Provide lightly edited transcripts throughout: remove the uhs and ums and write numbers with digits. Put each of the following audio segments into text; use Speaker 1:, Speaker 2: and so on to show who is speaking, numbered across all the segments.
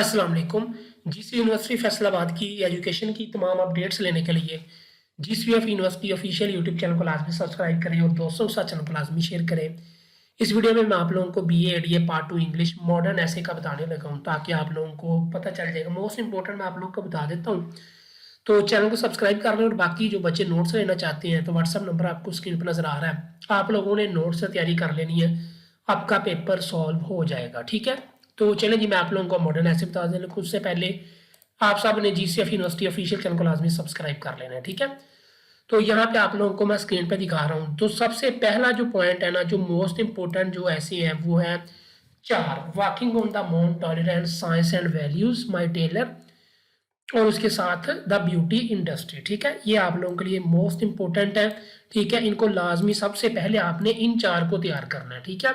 Speaker 1: अस्सलाम वालेकुम। GC university Faisalabad की एजुकेशन की तमाम अपडेट्स लेने के लिए GCF university official YouTube channel को लाजमी सब्सक्राइब करें और दोस्तों के साथ चैनल को लाजमी शेयर करें। इस वीडियो में मैं आप लोगों को BA ADA part 2 English modern ऐसे का बताने लगा हूँ ताकि आप लोगों को पता चल जाएगा। मोस्ट इंपॉर्टेंट मैं आप लोगों को बता देता हूँ, तो चैनल को सब्सक्राइब कर लें। और बाकी जो बच्चे नोट्स लेना चाहते हैं तो व्हाट्सअप नंबर आपको स्क्रीन पर नजर आ रहा है, आप लोगों ने नोट्स से तैयारी कर लेनी है, आपका पेपर सॉल्व हो जाएगा। ठीक है, तो चलें जी, मैं आप लोगों को मॉडर्न ऐसे बता दें। उससे पहले आप सब ने जीसीएफ यूनिवर्सिटी ऑफिशियल चैनल को लाजमी सब्सक्राइब कर लेना है। ठीक है, तो यहाँ पे आप लोगों को मैं स्क्रीन पे दिखा रहा हूँ। तो सबसे पहला जो पॉइंट है ना, जो मोस्ट इंपोर्टेंट जो ऐसे है वो है 4 walking on the mount tolerance science and values my tailor, और उसके साथ द ब्यूटी इंडस्ट्री। ठीक है, ये आप लोगों के लिए मोस्ट इंपोर्टेंट है। ठीक है, इनको लाजमी सबसे पहले आपने इन 4 को तैयार करना है। ठीक है,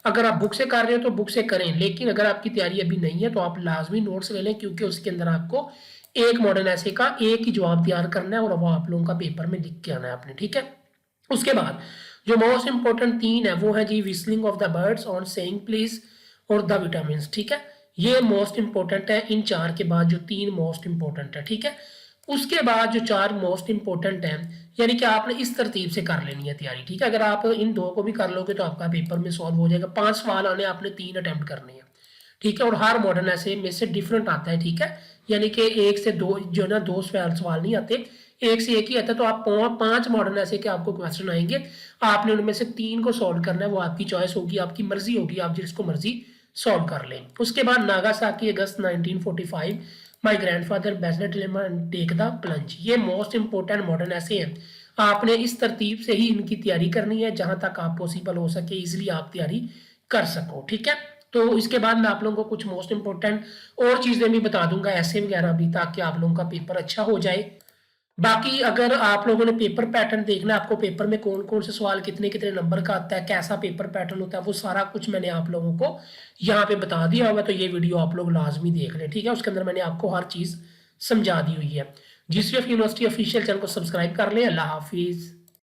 Speaker 1: अगर आप बुक से कर रहे हो तो बुक से करें, लेकिन अगर आपकी तैयारी अभी नहीं है तो आप लाजमी नोट्स ले लें, क्योंकि उसके अंदर आपको एक मॉडर्न ऐसे का एक ही जवाब तैयार करना है और वो आप लोगों का पेपर में लिख के आना है आपने। ठीक है, उसके बाद जो मोस्ट इंपोर्टेंट 3 है वो है जी whistling of the birds on saying please और द विटामिन। ठीक है, ये मोस्ट इंपोर्टेंट है। इन 4 के बाद जो 3 मोस्ट इंपोर्टेंट है। ठीक है, उसके बाद जो 4 मोस्ट इंपोर्टेंट है, यानी कि आपने इस तरतीब से कर लेनी है तैयारी। ठीक है, अगर आप इन 2 को भी कर लोगे तो आपका पेपर में सॉल्व हो जाएगा। 5 सवाल आने, आपने 3 अटेम्प्ट करने हैं। ठीक है, और हर मॉडर्न ऐसे में से डिफरेंट आता है। ठीक है, यानी कि 1 से 2 जो ना 2 सवाल नहीं आते, 1 से 1 ही आता है। तो आप 5 मॉडर्न ऐसे के आपको क्वेश्चन आएंगे, आपने उनमें से 3 को सॉल्व करना है। वो आपकी चॉइस होगी, आपकी मर्जी होगी, आप जिसको मर्जी सॉल्व कर लें। उसके बाद नागासाकी अगस्त 1945 माई ग्रैंडफादर बेजलेट टेक द प्लंज, ये मोस्ट इंपोर्टेंट मॉडर्न ऐसे हैं। आपने इस तरतीब से ही इनकी तैयारी करनी है जहां तक आप पॉसिबल हो सके, इजिली आप तैयारी कर सको। ठीक है, तो इसके बाद मैं आप लोगों को कुछ मोस्ट इंपोर्टेंट और चीजें भी बता दूंगा, ऐसे वगैरह भी, ताकि आप लोगों का पेपर अच्छा हो जाए। बाकी अगर आप लोगों ने पेपर पैटर्न देखना है, आपको पेपर में कौन कौन से सवाल कितने कितने नंबर का आता है, कैसा पेपर पैटर्न होता है, वो सारा कुछ मैंने आप लोगों को यहाँ पे बता दिया हुआ। तो ये वीडियो आप लोग लाजमी देख लें। ठीक है, उसके अंदर मैंने आपको हर चीज समझा दी हुई है। जीसीएफ यूनिवर्सिटी ऑफिशियल चैनल को सब्सक्राइब कर लें। अल्लाह हाफिज।